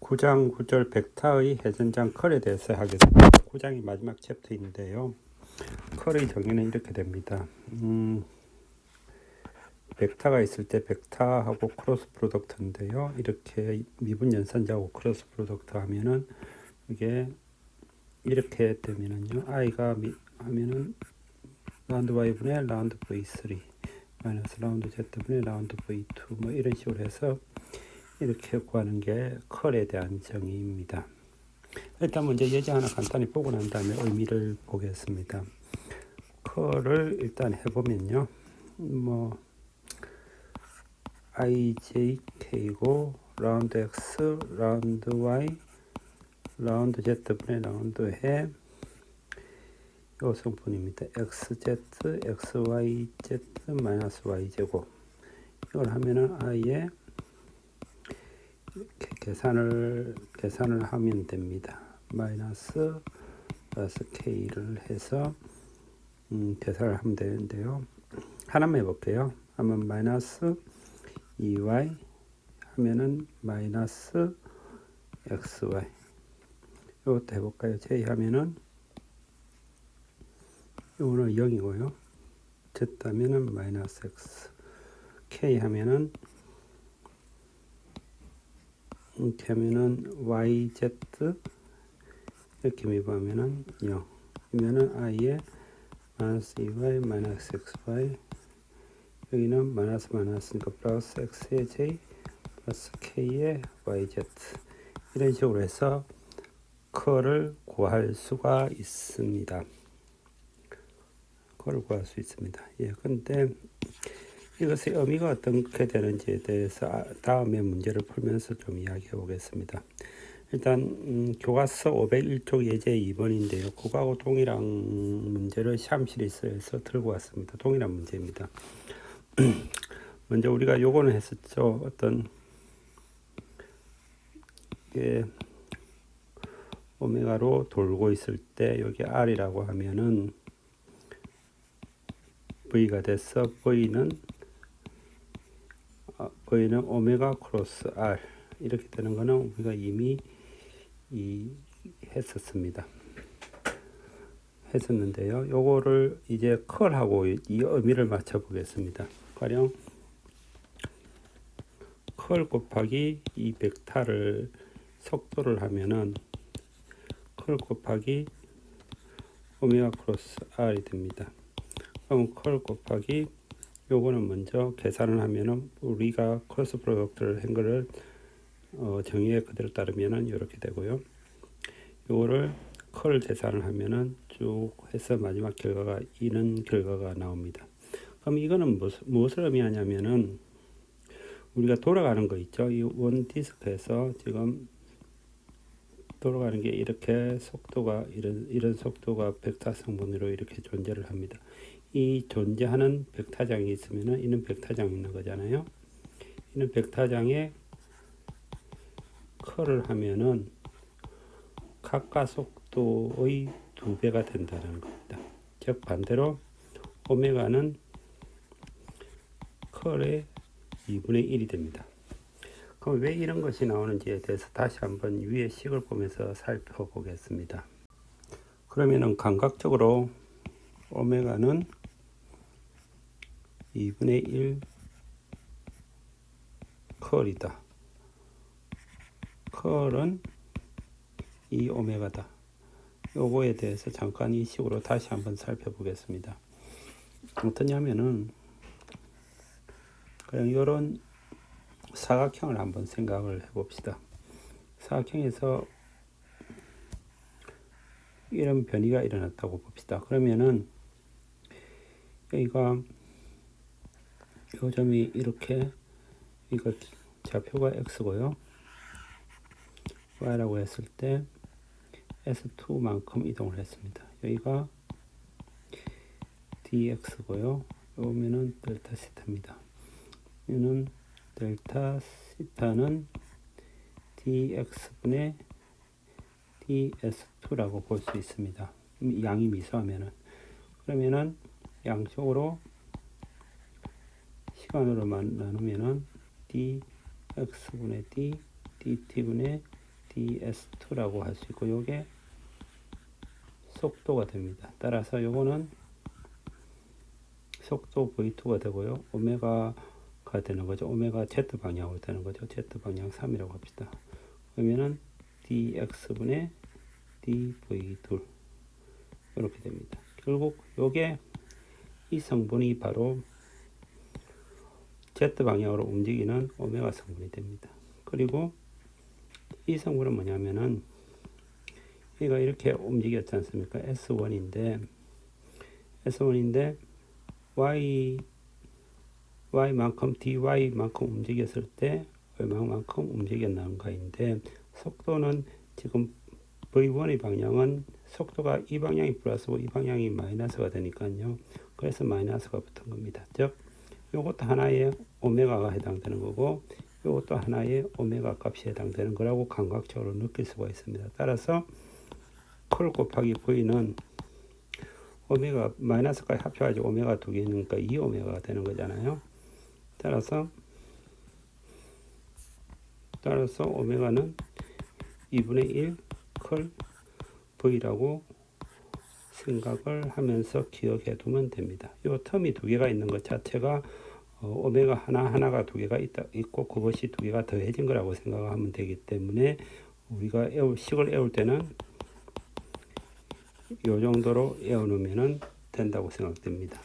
9장 9절 벡터의 회전장 컬에 대해서 하겠습니다. 9장이 마지막 챕터인데요. 컬의 정의는 이렇게 됩니다. 벡터가 있을 때 벡터하고 크로스 프로덕트인데요. 이렇게 미분 연산자하고 크로스 프로덕트 하면은 이게 이렇게 되면은요. i가 하면은 라운드 y분의 라운드 v3 마이너스 라운드 z분의 라운드 v2 뭐 이런 식으로 해서 이렇게 구하는 게 컬에 대한 정의입니다. 일단 먼저 예제 하나 간단히 보고 난 다음에 의미를 보겠습니다. 컬을 일단 해보면요. 뭐 ijk고 라운드 x, 라운드 y, 라운드 z분의 라운드 해 요 성분입니다. xz, xyz 마이너스 y제곱 이걸 하면은 i에 이렇게 계산을 하면 됩니다. 마이너스 플러스 k를 해서 계산을 하면 되는데요. 하나만 해볼게요. 하면 마이너스 2y 하면은 마이너스 xy 이것도 해볼까요? j 하면은 이거는 0이고요. z 하면은 마이너스 x k 하면은 이렇게 하면은 yz 이렇게 미분하면은 0 이면은 i에 마이너스 2y 마이너스 xy 여기는 마이너스 마이너스니까 플러스 x의 j 플러스 k의 yz 이런 식으로 해서 컬을 구할 수가 있습니다. 컬을 구할 수 있습니다. 예, 근데 이것의 의미가 어떻게 되는지에 대해서 다음에 문제를 풀면서 좀 이야기해 보겠습니다. 일단 교과서 501쪽 예제 2번인데요. 그거하고 동일한 문제를 시험실에서 들고 왔습니다. 동일한 문제입니다. 먼저 우리가 요거는 했었죠. 어떤 이게 오메가로 돌고 있을 때 여기 R이라고 하면은 V가 돼서 V는 오메가 크로스 R 이렇게 되는 거는 우리가 이미 했었는데요. 요거를 이제 컬하고 이 의미를 맞춰 보겠습니다. 가령 컬 곱하기 이 벡터를 속도를 하면은 컬 곱하기 오메가 크로스 R이 됩니다. 그럼 컬 곱하기 요거는 먼저 계산을 하면은 우리가 크로스 프로덕트를 한 거를 정의에 그대로 따르면은 이렇게 되고요. 요거를 컬 계산을 하면은 쭉 해서 마지막 결과가 이런 결과가 나옵니다. 그럼 이거는 무엇을 의미하냐면은 우리가 돌아가는 거 있죠. 이 원 디스크에서 지금 돌아가는 게 이렇게 속도가 이런 속도가 벡터 성분으로 이렇게 존재를 합니다. 이 존재하는 벡터장이 있으면은 이는 벡터장이 있는 거잖아요. 이는 벡터장에 컬을 하면은 각각 속도의 2배가 된다는 겁니다. 즉 반대로 오메가는 컬의 2분의 1이 됩니다. 그럼 왜 이런 것이 나오는지에 대해서 다시 한번 위의 식을 보면서 살펴보겠습니다. 그러면은 감각적으로 오메가는 2분의 1 컬이다. 컬은 이 오메가다. 요거에 대해서 잠깐 이 식으로 다시 한번 살펴보겠습니다. 어떠냐면은 그냥 이런 사각형을 한번 생각을 해봅시다. 사각형에서 이런 변이가 일어났다고 봅시다. 그러면은 여기가 요 점이 이렇게 이거 좌표가 x고요. y라고 했을 때 s2만큼 이동을 했습니다. 여기가 dx고요. 여기는 델타 시타입니다. 여기는 델타 시타는 dx분의 ds2라고 볼 수 있습니다. 양이 미소하면은 그러면은 양쪽으로 시간으로만 나누면은 dx분의 d, dt분의 ds2라고 할 수 있고 요게 속도가 됩니다. 따라서 요거는 속도 v2가 되고요. 오메가가 되는 거죠. 오메가 z 방향으로 되는 거죠. z 방향 3이라고 합시다. 그러면은 dx분의 dv2 이렇게 됩니다. 결국 요게 이 성분이 바로 z 방향으로 움직이는 오메가 성분이 됩니다. 그리고 이 성분은 뭐냐면은 얘가 이렇게 움직였지 않습니까? S1인데 y만큼 dy만큼 움직였을 때 얼마만큼 움직였는가인데 속도는 지금 v1의 방향은 속도가 이 방향이 플러스고 이 방향이 마이너스가 되니까요. 그래서 마이너스가 붙은 겁니다. 즉 이것도 하나의 오메가가 해당되는 거고 이것도 하나의 오메가 값이 해당되는 거라고 감각적으로 느낄 수가 있습니다. 따라서 컬 곱하기 v는 오메가 마이너스까지 합쳐가지고 오메가 두 개 있으니까 2오메가가 되는 거잖아요. 따라서 오메가는 2분의 1 컬 v라고 생각을 하면서 기억해 두면 됩니다. 이 텀이 두 개가 있는 것 자체가 오메가 하나가 두 개가 있고 그것이 두 개가 더해진 거라고 생각하면 되기 때문에 우리가 식을 외울 때는 이 정도로 외워놓으면 된다고 생각됩니다.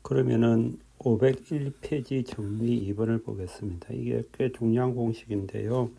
그러면은 501페이지 정리 2번을 보겠습니다. 이게 꽤 중요한 공식인데요.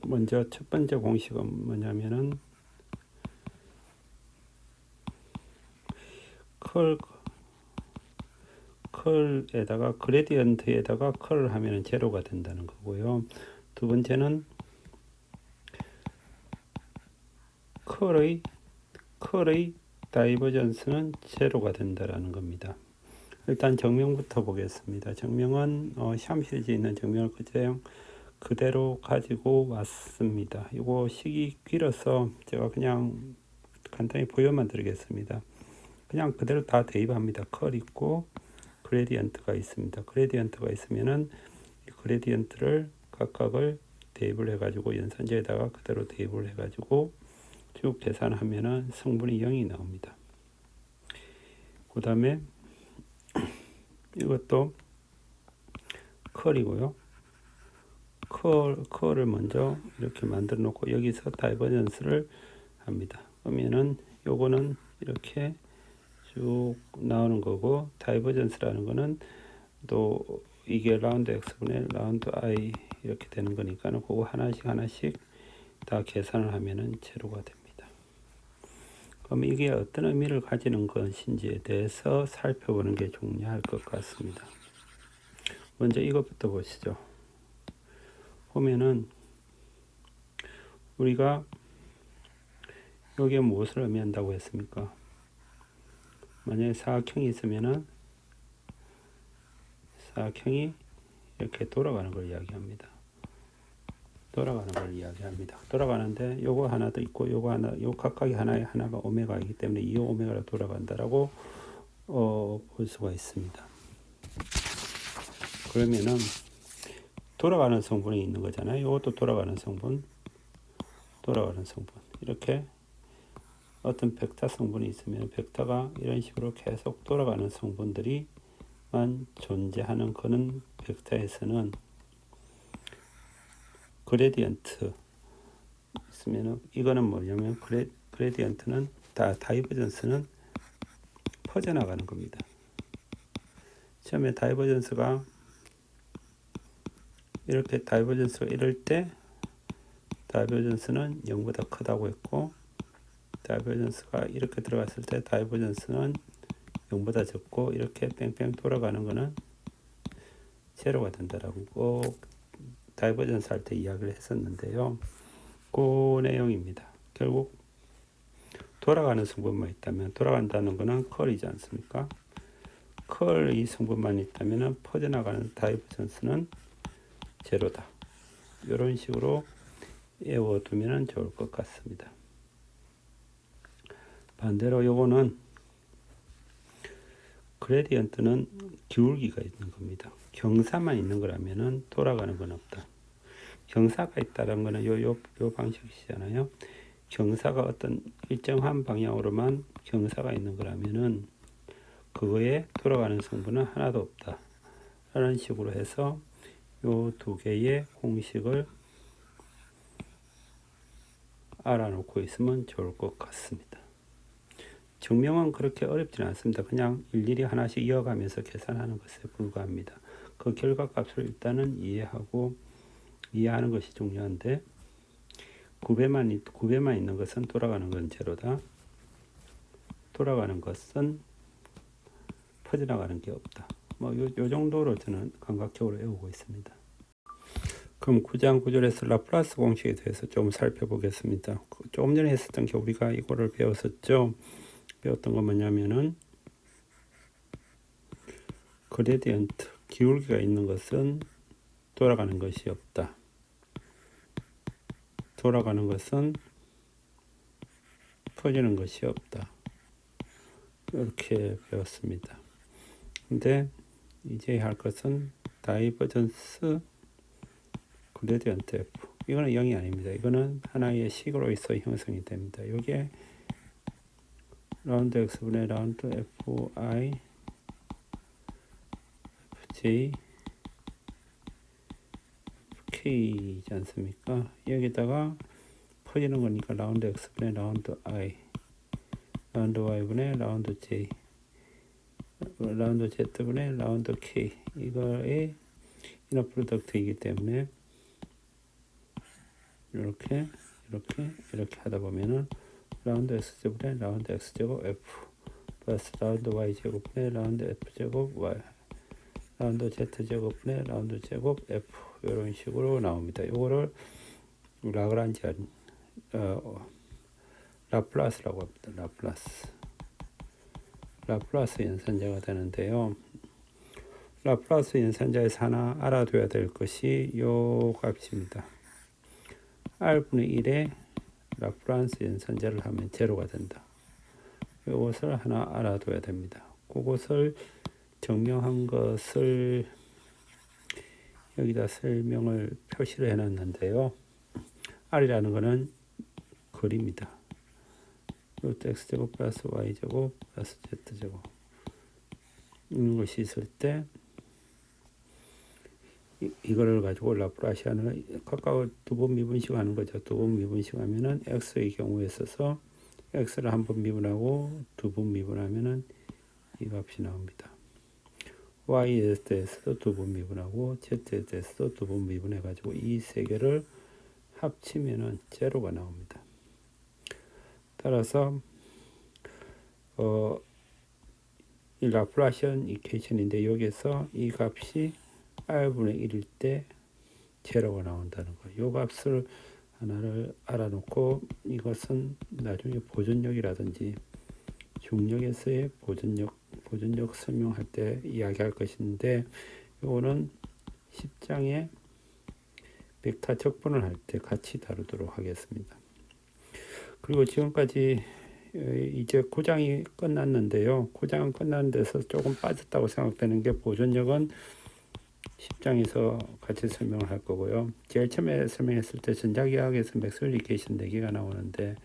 먼저 첫 번째 공식은 뭐냐면은 컬에다가 그레디언트에다가 컬을 하면은 제로가 된다는 거고요. 두 번째는 컬의 다이버전스는 제로가 된다라는 겁니다. 일단 정명부터 보겠습니다. 정명은 샴실지에 있는 정명을 그대로 가지고 왔습니다. 이거 식이 길어서 제가 그냥 간단히 부여만 드리겠습니다. 그냥 그대로 다 대입합니다. 컬 있고 그레디언트가 있습니다. 그레디언트가 있으면은 이 그레디언트를 각각을 대입을 해가지고 연산제에다가 그대로 대입을 해가지고 쭉 계산하면은 성분이 0이 나옵니다. 그 다음에 이것도 컬이고요. 컬을 먼저 이렇게 만들어 놓고 여기서 다이버전스를 합니다. 그러면은 요거는 이렇게 쭉 나오는 거고 다이버전스라는 거는 또 이게 라운드 x분의 라운드 i 이렇게 되는 거니까 그거 하나씩 다 계산을 하면은 제로가 됩니다. 그럼 이게 어떤 의미를 가지는 것인지에 대해서 살펴보는 게 중요할 것 같습니다. 먼저 이것부터 보시죠. 보면은 우리가 여기에 무엇을 의미한다고 했습니까? 만약에 사각형이 있으면은 사각형이 이렇게 돌아가는 걸 이야기합니다. 돌아가는데 요거 하나 더 있고 요거 하나, 요 각각이 하나가 오메가이기 때문에 2오메가로 돌아간다라고 볼 수가 있습니다. 그러면은 돌아가는 성분이 있는 거잖아요. 이것도 돌아가는 성분 이렇게 어떤 벡터 성분이 있으면 벡터가 이런 식으로 계속 돌아가는 성분들이만 존재하는 그런 벡터에서는 그레디언트 있으면 이거는 뭐냐면 그레디언트는 다이버전스는 퍼져나가는 겁니다. 처음에 다이버전스가 이럴 때 다이버전스는 0보다 크다고 했고 다이버전스가 이렇게 들어갔을 때 다이버전스는 0보다 적고 이렇게 뺑뺑 돌아가는 거는 제로가 된다라고 꼭 다이버전스 할 때 이야기를 했었는데요. 그 내용입니다. 결국 돌아가는 성분만 있다면 돌아간다는 거는 컬이지 않습니까? 컬의 성분만 있다면 퍼져나가는 다이버전스는 제로다. 이런 식으로 외워두면 좋을 것 같습니다. 반대로 요거는 그레디언트는 기울기가 있는 겁니다. 경사만 있는 거라면 돌아가는 건 없다. 경사가 있다는 거는 요 방식이잖아요. 경사가 어떤 일정한 방향으로만 경사가 있는 거라면은 그거에 돌아가는 성분은 하나도 없다 라는 식으로 해서 요 두 개의 공식을 알아놓고 있으면 좋을 것 같습니다. 증명은 그렇게 어렵지는 않습니다. 그냥 일일이 하나씩 이어가면서 계산하는 것에 불과합니다. 그 결과값을 일단은 이해하는 것이 중요한데 9배만 있는 것은 돌아가는 건 제로다. 돌아가는 것은 퍼져나가는 게 없다. 요 정도로 저는 감각적으로 외우고 있습니다. 그럼 구장 구절에서 라플라스 공식에 대해서 좀 살펴보겠습니다. 조금 전에 했었던 게 우리가 이거를 배웠었죠. 배웠던 건 뭐냐면은 그레디언트 기울기가 있는 것은 돌아가는 것이 없다. 돌아가는 것은 퍼지는 것이 없다. 이렇게 배웠습니다. 근데 이제 할 것은 다이버전스 그레디언트 F. 이거는 0이 아닙니다. 이거는 하나의 식으로서 형성이 됩니다. 이게 라운드 x분의 라운드 fi fj fk이지 않습니까? 여기다가 퍼지는 거니까 라운드 x분의 라운드 i 라운드 y분의 라운드 j 라운드 z분의 라운드 k 이거의 이너 프로덕트이기 때문에 이렇게 하다 보면은 라운드 x제곱분의 라운드 x제곱 f 플러스 라운드 y제곱분의 라운드 f제곱 y 라운드 z제곱분의 라운드 제곱 f 이런 식으로 나옵니다. 이거를 라그란지안 라플라스라고 합니다. 라플라스 연산자가 되는데요. 라플라스 연산자에서 하나 알아둬야 될 것이 요 값입니다. r분의 1에 라플라스 연산자를 하면 제로가 된다. 이것을 하나 알아둬야 됩니다. 그것을 증명한 것을 여기다 설명을 표시를 해놨는데요. r이라는 것은 거리입니다. 루트 x제곱 플러스 y제곱 플러스 z제곱 이런 것이 있을 때 이거를 가지고 라플라시안을 각각 두 번 미분식 하는 거죠. 두 번 미분식 하면은 x의 경우에 있어서 x를 한 번 미분하고 두 번 미분하면은 이 값이 나옵니다. y에 대해서도 두 번 미분하고 z에 대해서도 두 번 미분해 가지고 이 세 개를 합치면은 제로가 나옵니다. 따라서 이 라플라시안 이퀘이션인데 여기서 이 값이 r분의 1일 때 제로가 나온다는 거예요. 이 값을 하나를 알아놓고 이것은 나중에 보존력이라든지 중력에서의 보존력 설명할 때 이야기할 것인데 이거는 10장에 벡터 적분을 할 때 같이 다루도록 하겠습니다. 그리고 지금까지 이제 9장이 끝났는데요. 9장은 끝난 데서 조금 빠졌다고 생각되는 게 보존력은 10장에서 같이 설명을 할 거고요. 제일 처음에 설명했을 때 전자기하학에서 맥스웰 이퀘이션 4개가 나오는데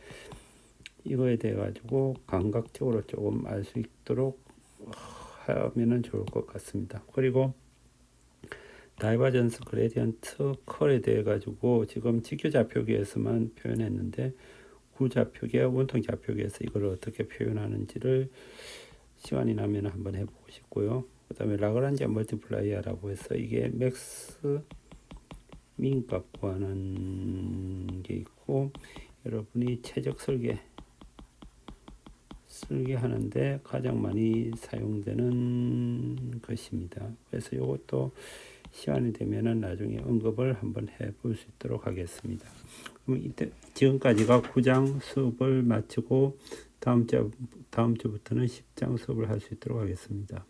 이거에 대해 가지고 감각적으로 조금 알 수 있도록 하면은 좋을 것 같습니다. 그리고 다이버전스 그레디언트 컬에 대해 가지고 지금 직교좌표기에서만 표현했는데 구좌표기, 원통 좌표기에서 이걸 어떻게 표현하는지를 시간이 나면 한번 해보고 싶고요. 그 다음에 라그란지안 멀티플라이어라고 해서 이게 맥스 민값 구하는 게 있고 여러분이 최적 설계하는데 가장 많이 사용되는 것입니다. 그래서 이것도 시간이 되면은 나중에 언급을 한번 해볼 수 있도록 하겠습니다. 그럼 이때 지금까지가 9장 수업을 마치고 다음 주부터는 10장 수업을 할 수 있도록 하겠습니다.